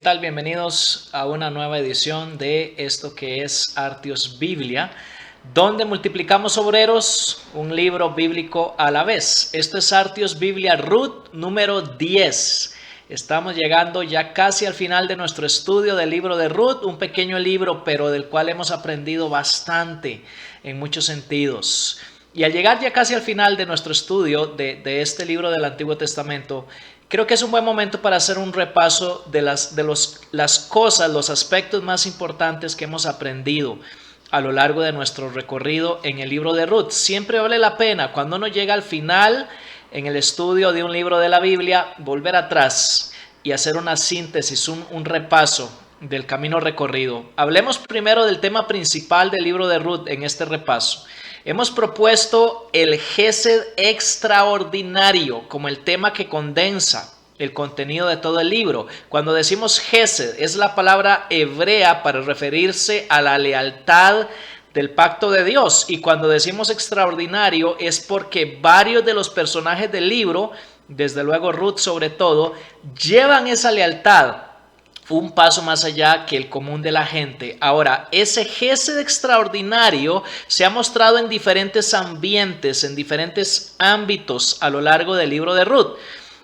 tal? Bienvenidos a una nueva edición de esto que es Artios Biblia, donde multiplicamos obreros, un libro bíblico a la vez. Esto es Artios Biblia Ruth número 10. Estamos llegando ya casi al final de nuestro estudio del libro de Ruth, un pequeño libro, pero del cual hemos aprendido bastante en muchos sentidos. Y al llegar ya casi al final de nuestro estudio de este libro del Antiguo Testamento, creo que es un buen momento para hacer un repaso de las cosas, los aspectos más importantes que hemos aprendido a lo largo de nuestro recorrido en el libro de Ruth. Siempre vale la pena, cuando uno llega al final en el estudio de un libro de la Biblia, volver atrás y hacer una síntesis, un repaso del camino recorrido. Hablemos primero del tema principal del libro de Ruth en este repaso. Hemos propuesto el Gesed extraordinario como el tema que condensa el contenido de todo el libro. Cuando decimos Gesed, es la palabra hebrea para referirse a la lealtad del pacto de Dios. Y cuando decimos extraordinario es porque varios de los personajes del libro, desde luego Ruth sobre todo, llevan esa lealtad un paso más allá que el común de la gente. Ahora, ese Gesed extraordinario se ha mostrado en diferentes ambientes, en diferentes ámbitos a lo largo del libro de Ruth.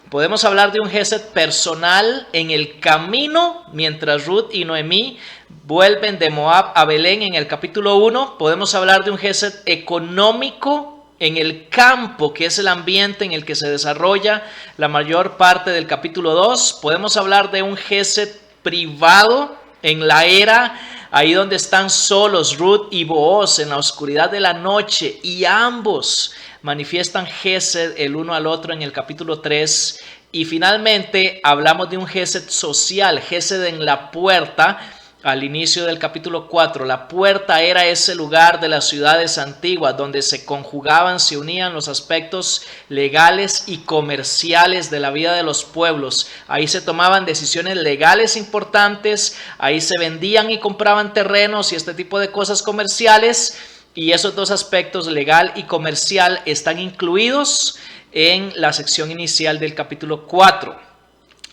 Podemos hablar de un Gesed personal en el camino mientras Ruth y Noemí vuelven de Moab a Belén en el capítulo 1. Podemos hablar de un Gesed económico en el campo, que es el ambiente en el que se desarrolla la mayor parte del capítulo 2. Podemos hablar de un Gesed privado en la era, ahí donde están solos Ruth y Booz en la oscuridad de la noche, y ambos manifiestan Gesed el uno al otro en el capítulo 3. Y finalmente hablamos de un Gesed social, Gesed en la puerta, al inicio del capítulo 4. La puerta era ese lugar de las ciudades antiguas donde se conjugaban, se unían los aspectos legales y comerciales de la vida de los pueblos. Ahí se tomaban decisiones legales importantes, ahí se vendían y compraban terrenos y este tipo de cosas comerciales, y esos dos aspectos, legal y comercial, están incluidos en la sección inicial del capítulo 4.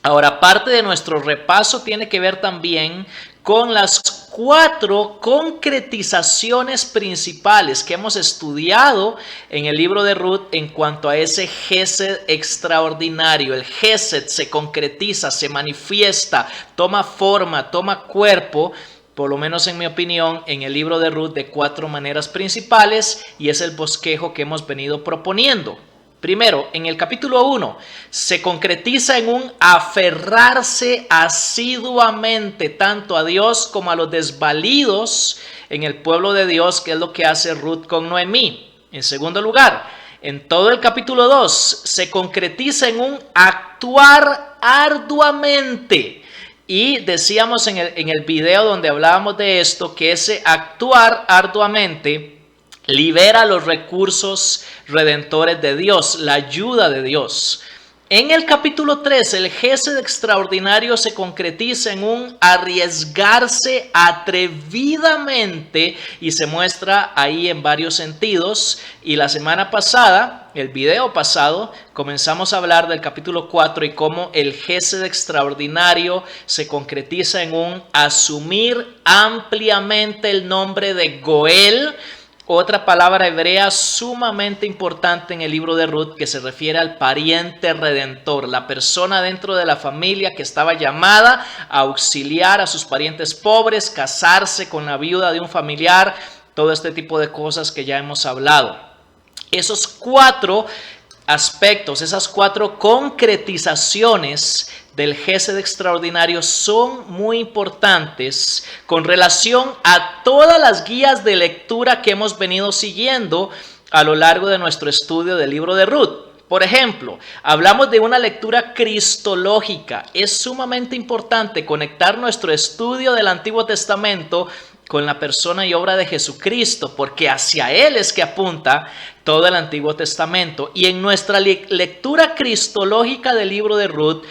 Ahora, parte de nuestro repaso tiene que ver también con las 4 concretizaciones principales que hemos estudiado en el libro de Ruth en cuanto a ese Gesed extraordinario. El Gesed se concretiza, se manifiesta, toma forma, toma cuerpo, por lo menos en mi opinión, en el libro de Ruth de 4 maneras principales, y es el bosquejo que hemos venido proponiendo. Primero, en el capítulo 1 se concretiza en un aferrarse asiduamente tanto a Dios como a los desvalidos en el pueblo de Dios, que es lo que hace Ruth con Noemí. En segundo lugar, en todo el capítulo 2 se concretiza en un actuar arduamente. Y decíamos en el video donde hablábamos de esto, que ese actuar arduamente libera los recursos redentores de Dios, la ayuda de Dios. En el capítulo 3, el Gesed extraordinario se concretiza en un arriesgarse atrevidamente y se muestra ahí en varios sentidos. Y la semana pasada, el video pasado, comenzamos a hablar del capítulo 4 y cómo el Gesed extraordinario se concretiza en un asumir ampliamente el nombre de Goel, otra palabra hebrea sumamente importante en el libro de Ruth, que se refiere al pariente redentor, la persona dentro de la familia que estaba llamada a auxiliar a sus parientes pobres, casarse con la viuda de un familiar, todo este tipo de cosas que ya hemos hablado. Esos 4 aspectos, esas 4 concretizaciones del Gesed extraordinario son muy importantes con relación a todas las guías de lectura que hemos venido siguiendo a lo largo de nuestro estudio del libro de Ruth. Por ejemplo, hablamos de una lectura cristológica. Es sumamente importante conectar nuestro estudio del Antiguo Testamento con la persona y obra de Jesucristo, porque hacia Él es que apunta todo el Antiguo Testamento. Y en nuestra lectura cristológica del libro de Ruth,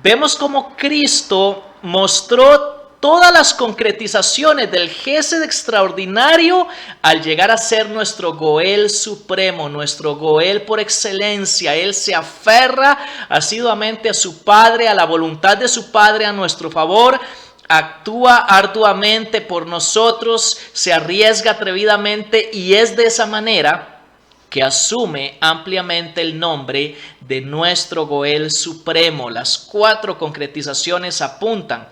vemos cómo Cristo mostró todas las concretizaciones del Gesed extraordinario al llegar a ser nuestro Goel supremo, nuestro Goel por excelencia. Él se aferra asiduamente a su Padre, a la voluntad de su Padre a nuestro favor, actúa arduamente por nosotros, se arriesga atrevidamente y es de esa manera que asume ampliamente el nombre de nuestro Goel supremo. Las 4 concretizaciones apuntan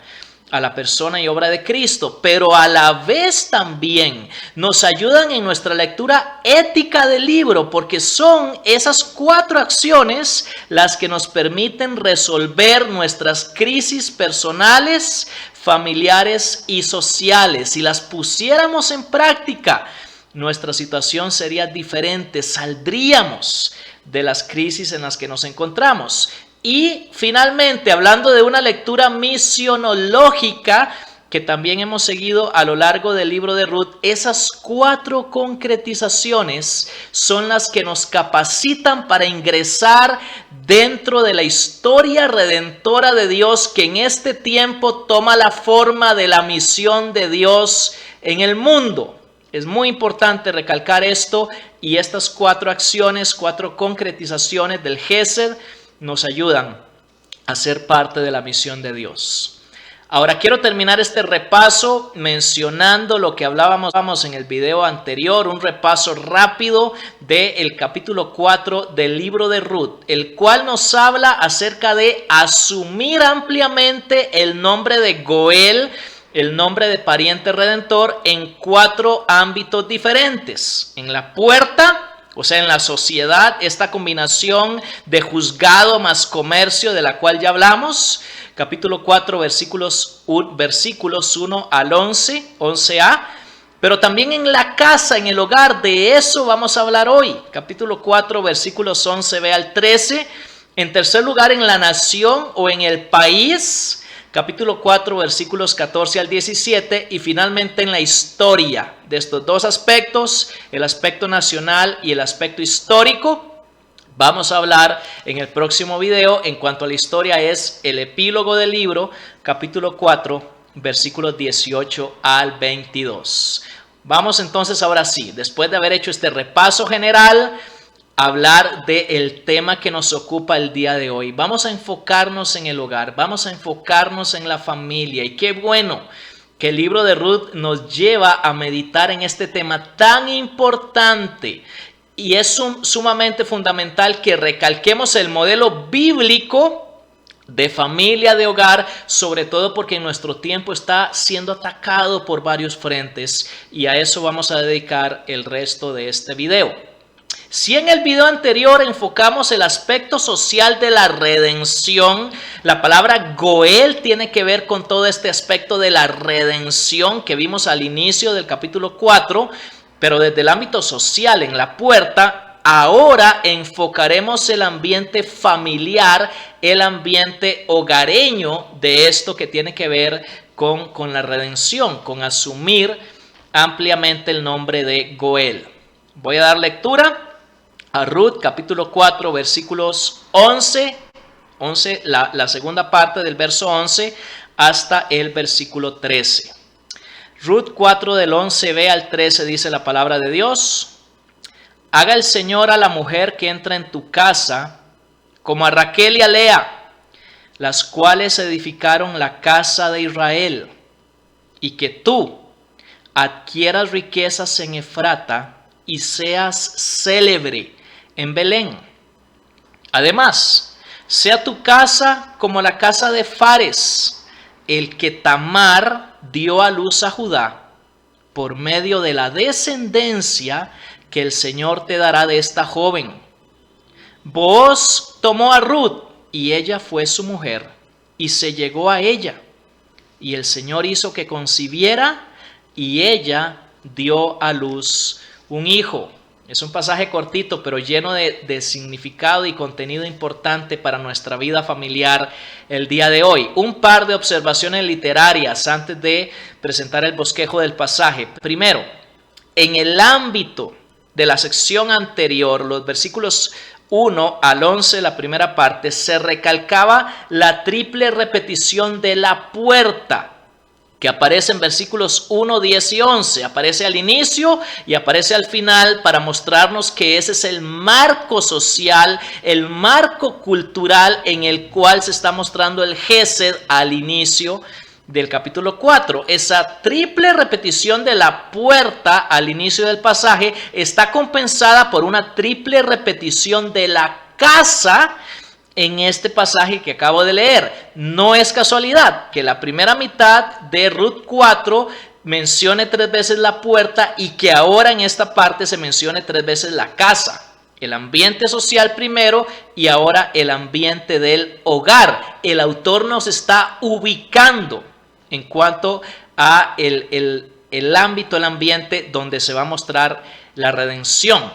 a la persona y obra de Cristo, pero a la vez también nos ayudan en nuestra lectura ética del libro, porque son esas 4 acciones las que nos permiten resolver nuestras crisis personales, familiares y sociales. Si las pusiéramos en práctica, nuestra situación sería diferente, saldríamos de las crisis en las que nos encontramos. Y finalmente, hablando de una lectura misionológica que también hemos seguido a lo largo del libro de Ruth, esas 4 concretizaciones son las que nos capacitan para ingresar dentro de la historia redentora de Dios, que en este tiempo toma la forma de la misión de Dios en el mundo. Es muy importante recalcar esto, y estas 4 acciones, 4 concretizaciones del Gesed nos ayudan a ser parte de la misión de Dios. Ahora quiero terminar este repaso mencionando lo que hablábamos en el video anterior, un repaso rápido del capítulo 4 del libro de Ruth, el cual nos habla acerca de asumir ampliamente el nombre de Goel, el nombre de pariente redentor, en 4 ámbitos diferentes. En la puerta, o sea, en la sociedad, esta combinación de juzgado más comercio de la cual ya hablamos, capítulo 4, versículos 1 al 11a, pero también en la casa, en el hogar, de eso vamos a hablar hoy, capítulo 4, versículos 11b al 13, en tercer lugar en la nación o en el país, capítulo 4, versículos 14 al 17, y finalmente en la historia. De estos 2 aspectos, el aspecto nacional y el aspecto histórico, vamos a hablar en el próximo video. En cuanto a la historia, es el epílogo del libro, capítulo 4, versículos 18 al 22. Vamos entonces ahora sí, después de haber hecho este repaso general, hablar del tema que nos ocupa el día de hoy. Vamos a enfocarnos en el hogar, vamos a enfocarnos en la familia, y qué bueno que el libro de Ruth nos lleva a meditar en este tema tan importante, y es sumamente fundamental que recalquemos el modelo bíblico de familia, de hogar, sobre todo porque nuestro tiempo está siendo atacado por varios frentes, y a eso vamos a dedicar el resto de este video. Si en el video anterior enfocamos el aspecto social de la redención, la palabra Goel tiene que ver con todo este aspecto de la redención que vimos al inicio del capítulo 4, pero desde el ámbito social en la puerta, ahora enfocaremos el ambiente familiar, el ambiente hogareño de esto que tiene que ver con la redención, con asumir ampliamente el nombre de Goel. Voy a dar lectura a Ruth, capítulo 4, versículos 11, la segunda parte del verso 11 hasta el versículo 13. Ruth 4 del 11b al 13 dice la palabra de Dios: haga el Señor a la mujer que entra en tu casa como a Raquel y a Lea, las cuales edificaron la casa de Israel, y que tú adquieras riquezas en Efrata y seas célebre en Belén. Además, sea tu casa como la casa de Fares, el que Tamar dio a luz a Judá, por medio de la descendencia que el Señor te dará de esta joven. Booz tomó a Ruth, y ella fue su mujer, y se llegó a ella. Y el Señor hizo que concibiera, y ella dio a luz un hijo. Es un pasaje cortito, pero lleno de significado y contenido importante para nuestra vida familiar el día de hoy. Un par de observaciones literarias antes de presentar el bosquejo del pasaje. Primero, en el ámbito de la sección anterior, los versículos 1 al 11, la primera parte, se recalcaba la triple repetición de la puerta. que aparece en versículos 1, 10 y 11. Aparece al inicio y aparece al final para mostrarnos que ese es el marco social, el marco cultural en el cual se está mostrando el Gesed al inicio del capítulo 4. Esa triple repetición de la puerta al inicio del pasaje está compensada por una triple repetición de la casa en este pasaje que acabo de leer. No es casualidad que la primera mitad de Ruth 4 mencione 3 veces la puerta y que ahora en esta parte se mencione 3 veces la casa. El ambiente social primero y ahora el ambiente del hogar. El autor nos está ubicando en cuanto a el ámbito, el ambiente donde se va a mostrar la redención.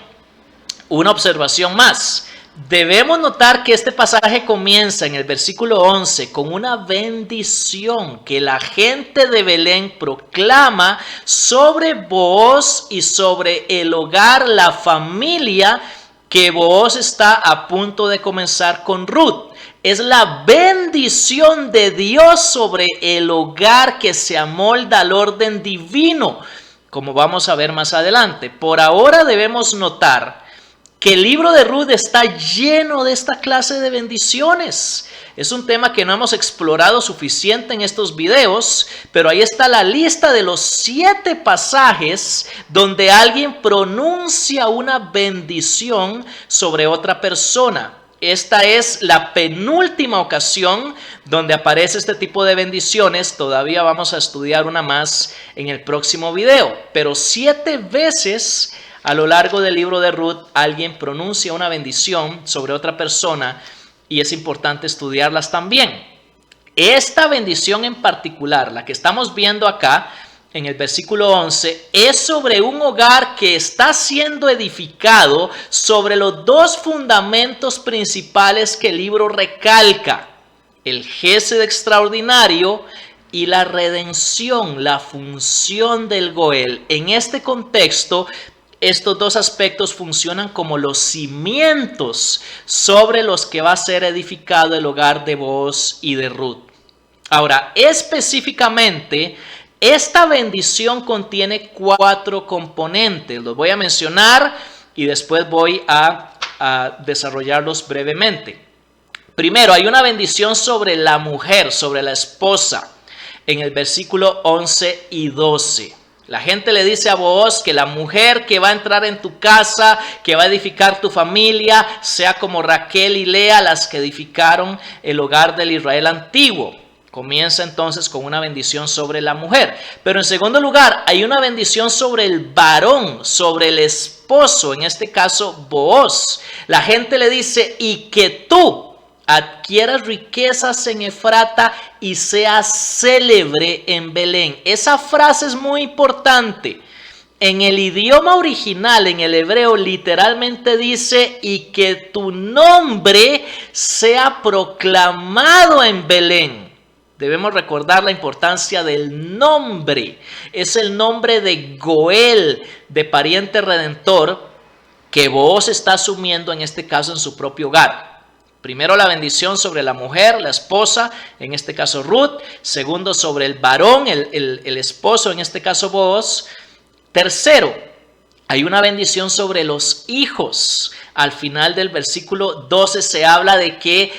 Una observación más. Debemos notar que este pasaje comienza en el versículo 11 con una bendición que la gente de Belén proclama sobre Booz y sobre el hogar, la familia que Booz está a punto de comenzar con Ruth. Es la bendición de Dios sobre el hogar que se amolda al orden divino, como vamos a ver más adelante. Por ahora debemos notar que el libro de Ruth está lleno de esta clase de bendiciones. Es un tema que no hemos explorado suficiente en estos videos, pero ahí está la lista de los 7 pasajes donde alguien pronuncia una bendición sobre otra persona. Esta es la penúltima ocasión donde aparece este tipo de bendiciones. Todavía vamos a estudiar una más en el próximo video, pero 7 veces a lo largo del libro de Ruth alguien pronuncia una bendición sobre otra persona y es importante estudiarlas también. Esta bendición en particular, la que estamos viendo acá en el versículo 11, es sobre un hogar que está siendo edificado sobre los 2 fundamentos principales que el libro recalca: el Gesed extraordinario y la redención, la función del Goel. En este contexto, estos 2 aspectos funcionan como los cimientos sobre los que va a ser edificado el hogar de Booz y de Ruth. Ahora, específicamente, esta bendición contiene 4 componentes. Los voy a mencionar y después voy a desarrollarlos brevemente. Primero, hay una bendición sobre la mujer, sobre la esposa, en el versículo 11 y 12. La gente le dice a Booz que la mujer que va a entrar en tu casa, que va a edificar tu familia, sea como Raquel y Lea, las que edificaron el hogar del Israel antiguo. Comienza entonces con una bendición sobre la mujer. Pero en segundo lugar, hay una bendición sobre el varón, sobre el esposo, en este caso Booz. La gente le dice: y que tú adquieras riquezas en Efrata y seas célebre en Belén. Esa frase es muy importante. En el idioma original, en el hebreo, literalmente dice: y que tu nombre sea proclamado en Belén. Debemos recordar la importancia del nombre. Es el nombre de Goel, de pariente redentor, que Booz está asumiendo en este caso en su propio hogar. Primero, la bendición sobre la mujer, la esposa, en este caso Ruth. Segundo, sobre el varón, el esposo, en este caso Booz. Tercero, hay una bendición sobre los hijos. Al final del versículo 12 se habla de que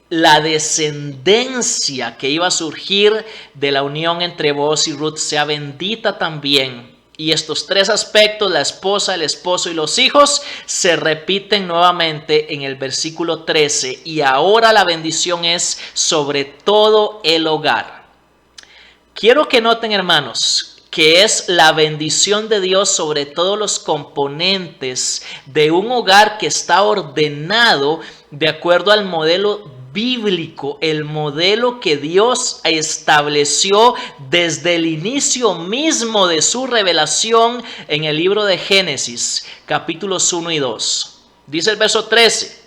la descendencia que iba a surgir de la unión entre Booz y Ruth sea bendita también. Y estos 3 aspectos, la esposa, el esposo y los hijos, se repiten nuevamente en el versículo 13. Y ahora la bendición es sobre todo el hogar. Quiero que noten, hermanos, que es la bendición de Dios sobre todos los componentes de un hogar que está ordenado de acuerdo al modelo bíblico, el modelo que Dios estableció desde el inicio mismo de su revelación en el libro de Génesis, capítulos 1 y 2. Dice el verso 13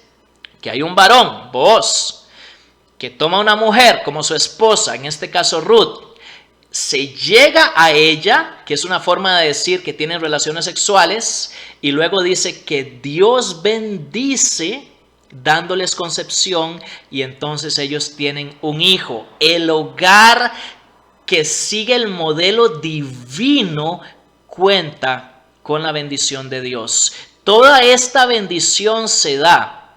que hay un varón, Booz, que toma una mujer como su esposa, en este caso Ruth, se llega a ella, que es una forma de decir que tienen relaciones sexuales, y luego dice que Dios bendice dándoles concepción y entonces ellos tienen un hijo. El hogar que sigue el modelo divino cuenta con la bendición de Dios. Toda esta bendición se da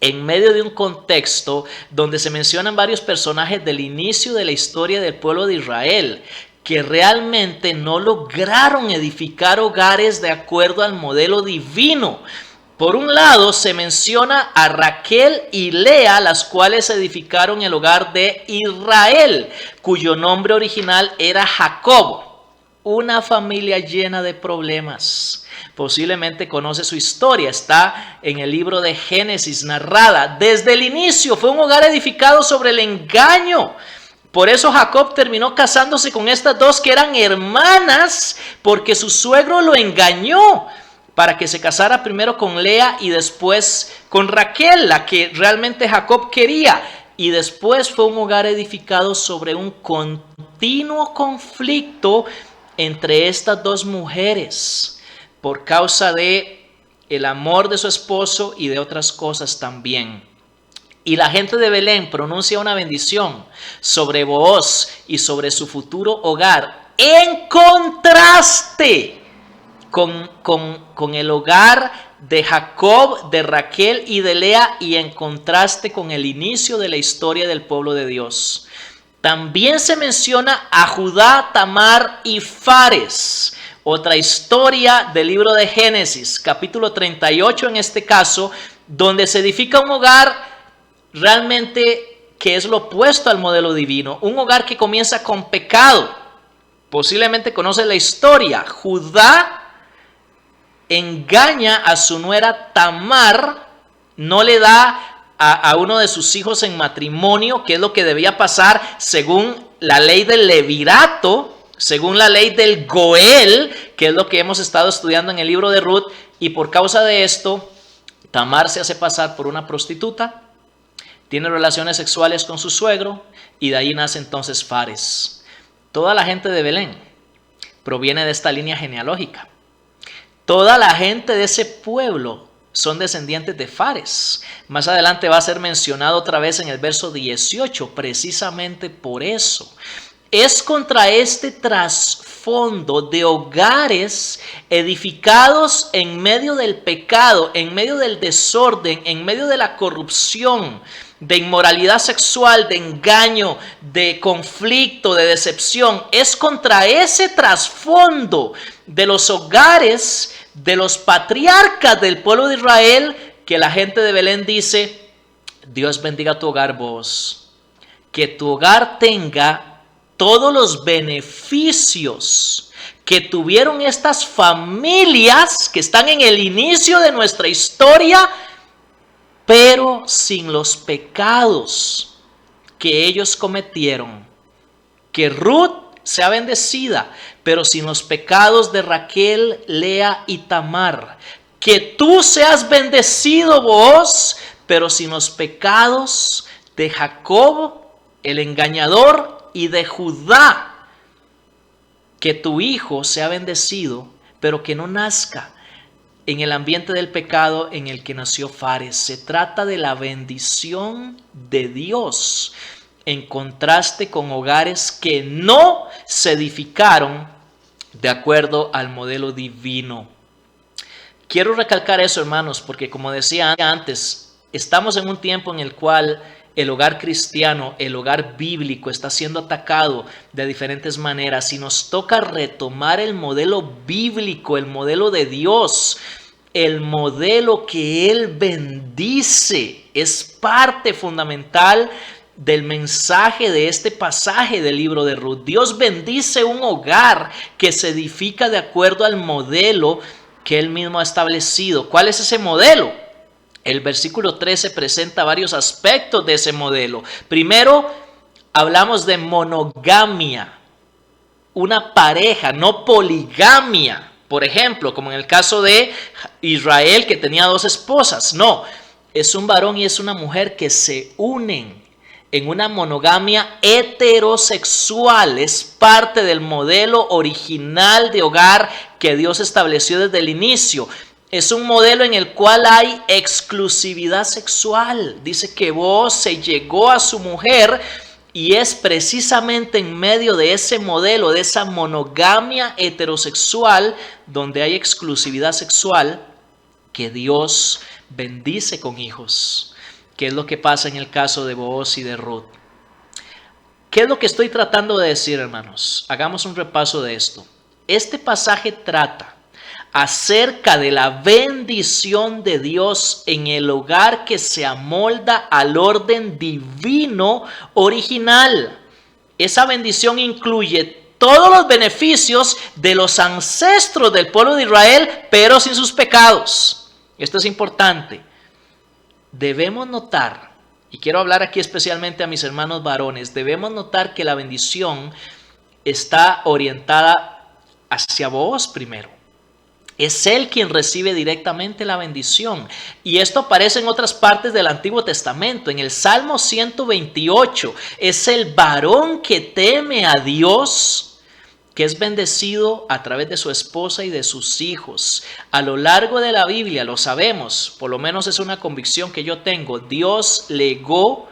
en medio de un contexto donde se mencionan varios personajes del inicio de la historia del pueblo de Israel que realmente no lograron edificar hogares de acuerdo al modelo divino. Por un lado, se menciona a Raquel y Lea, las cuales edificaron el hogar de Israel, cuyo nombre original era Jacob. Una familia llena de problemas. Posiblemente conoce su historia, está en el libro de Génesis narrada. Desde el inicio fue un hogar edificado sobre el engaño. Por eso Jacob terminó casándose con estas dos que eran hermanas, porque su suegro lo engañó para que se casara primero con Lea y después con Raquel, la que realmente Jacob quería. Y después fue un hogar edificado sobre un continuo conflicto entre estas dos mujeres por causa de el amor de su esposo y de otras cosas también. Y la gente de Belén pronuncia una bendición sobre Booz y sobre su futuro hogar en contraste con el hogar de Jacob, de Raquel y de Lea, y en contraste con el inicio de la historia del pueblo de Dios. También se menciona a Judá, Tamar y Fares, otra historia del libro de Génesis, capítulo 38 en este caso, donde se edifica un hogar realmente que es lo opuesto al modelo divino, un hogar que comienza con pecado. Posiblemente conoce la historia. Judá engaña a su nuera Tamar, no le da a uno de sus hijos en matrimonio, que es lo que debía pasar según la ley del levirato, según la ley del Goel, que es lo que hemos estado estudiando en el libro de Ruth, y por causa de esto, Tamar se hace pasar por una prostituta, tiene relaciones sexuales con su suegro, y de ahí nace entonces Fares. Toda la gente de Belén proviene de esta línea genealógica. Toda la gente de ese pueblo son descendientes de Fares. Más adelante va a ser mencionado otra vez en el verso 18, precisamente por eso. Es contra este trasfondo de hogares edificados en medio del pecado, en medio del desorden, en medio de la corrupción, de inmoralidad sexual, de engaño, de conflicto, de decepción. Es contra ese trasfondo de los hogares de los patriarcas del pueblo de Israel que la gente de Belén dice: Dios bendiga tu hogar, vos, que tu hogar tenga todos los beneficios que tuvieron estas familias que están en el inicio de nuestra historia, pero sin los pecados que ellos cometieron. Que Ruth sea bendecida, pero sin los pecados de Raquel, Lea y Tamar. Que tú seas bendecido, vos, pero sin los pecados de Jacob, el engañador, y de Judá. Que tu hijo sea bendecido, pero que no nazca en el ambiente del pecado en el que nació Fares. Se trata de la bendición de Dios, en contraste con hogares que no se edificaron de acuerdo al modelo divino. Quiero recalcar eso, hermanos, porque como decía antes, estamos en un tiempo en el cual el hogar cristiano, el hogar bíblico está siendo atacado de diferentes maneras y nos toca retomar el modelo bíblico, el modelo de Dios, el modelo que Él bendice. Es parte fundamental del mensaje de este pasaje del libro de Ruth. Dios bendice un hogar que se edifica de acuerdo al modelo que Él mismo ha establecido. ¿Cuál es ese modelo? El versículo 13 presenta varios aspectos de ese modelo. Primero, hablamos de monogamia, una pareja, no poligamia. Por ejemplo, como en el caso de Israel, que tenía 2 esposas. No, es un varón y es una mujer que se unen en una monogamia heterosexual. Es parte del modelo original de hogar que Dios estableció desde el inicio. Es un modelo en el cual hay exclusividad sexual. Dice que Booz se llegó a su mujer Y es precisamente en medio de ese modelo, de esa monogamia heterosexual, donde hay exclusividad sexual, que Dios bendice con hijos. ¿Qué es lo que pasa en el caso de Booz y de Ruth? ¿Qué es lo que estoy tratando de decir, hermanos? Hagamos un repaso de esto. Este pasaje trata acerca de la bendición de Dios en el hogar que se amolda al orden divino original. Esa bendición incluye todos los beneficios de los ancestros del pueblo de Israel, pero sin sus pecados. Esto es importante. Debemos notar, y quiero hablar aquí especialmente a mis hermanos varones, debemos notar que la bendición está orientada hacia vos primero. Es Él quien recibe directamente la bendición. Y esto aparece en otras partes del Antiguo Testamento. En el Salmo 128 es el varón que teme a Dios, que es bendecido a través de su esposa y de sus hijos. A lo largo de la Biblia, lo sabemos, por lo menos es una convicción que yo tengo, Dios legó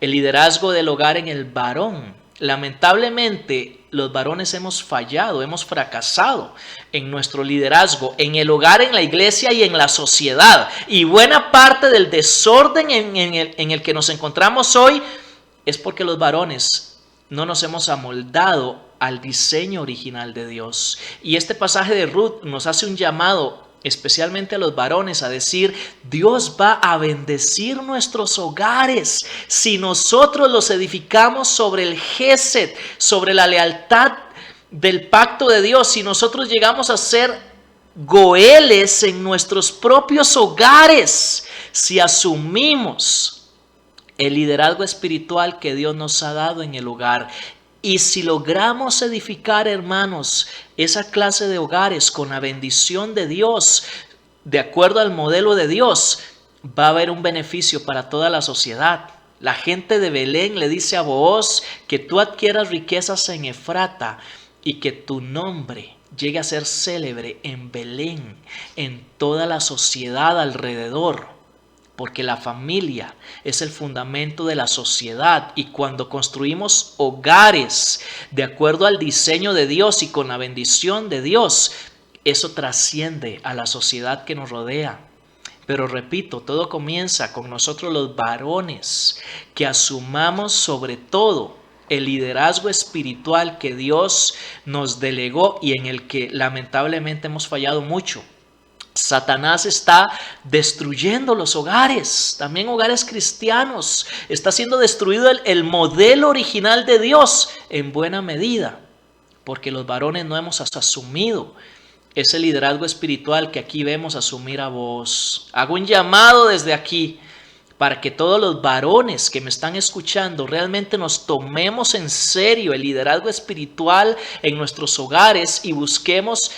el liderazgo del hogar en el varón. Lamentablemente, los varones hemos fallado, hemos fracasado en nuestro liderazgo, en el hogar, en la iglesia y en la sociedad. Y buena parte del desorden en el que nos encontramos hoy es porque los varones no nos hemos amoldado al diseño original de Dios. Y este pasaje de Ruth nos hace un llamado especialmente a los varones, a decir: Dios va a bendecir nuestros hogares si nosotros los edificamos sobre el Gesed, sobre la lealtad del pacto de Dios. Si nosotros llegamos a ser goeles en nuestros propios hogares, si asumimos el liderazgo espiritual que Dios nos ha dado en el hogar. Y si logramos edificar, hermanos, esa clase de hogares con la bendición de Dios, de acuerdo al modelo de Dios, va a haber un beneficio para toda la sociedad. La gente de Belén le dice a Booz que tú adquieras riquezas en Efrata y que tu nombre llegue a ser célebre en Belén, en toda la sociedad alrededor. Porque la familia es el fundamento de la sociedad, y cuando construimos hogares de acuerdo al diseño de Dios y con la bendición de Dios, eso trasciende a la sociedad que nos rodea. Pero repito, todo comienza con nosotros los varones, que asumamos sobre todo el liderazgo espiritual que Dios nos delegó y en el que lamentablemente hemos fallado mucho. Satanás está destruyendo los hogares, también hogares cristianos. Está siendo destruido el modelo original de Dios en buena medida, porque los varones no hemos asumido ese liderazgo espiritual que aquí vemos asumir a vos. Hago un llamado desde aquí para que todos los varones que me están escuchando realmente nos tomemos en serio el liderazgo espiritual en nuestros hogares y busquemos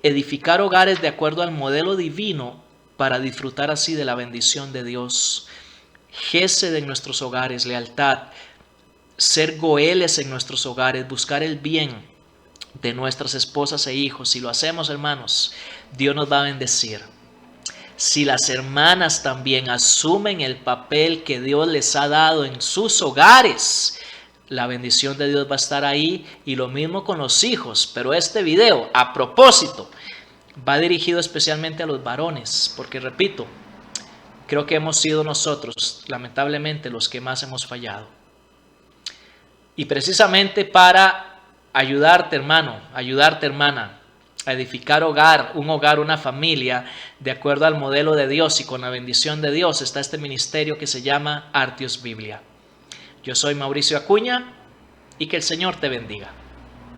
edificar hogares de acuerdo al modelo divino para disfrutar así de la bendición de Dios. Gesed en nuestros hogares, lealtad, ser goeles en nuestros hogares, buscar el bien de nuestras esposas e hijos. Si lo hacemos, hermanos, Dios nos va a bendecir. Si las hermanas también asumen el papel que Dios les ha dado en sus hogares, la bendición de Dios va a estar ahí, y lo mismo con los hijos. Pero este video, a propósito, va dirigido especialmente a los varones, porque repito, creo que hemos sido nosotros, lamentablemente, los que más hemos fallado. Y precisamente para ayudarte, hermano, ayudarte, hermana, a edificar un hogar, una familia, de acuerdo al modelo de Dios y con la bendición de Dios, está este ministerio que se llama Artios Biblia. Yo soy Mauricio Acuña y que el Señor te bendiga.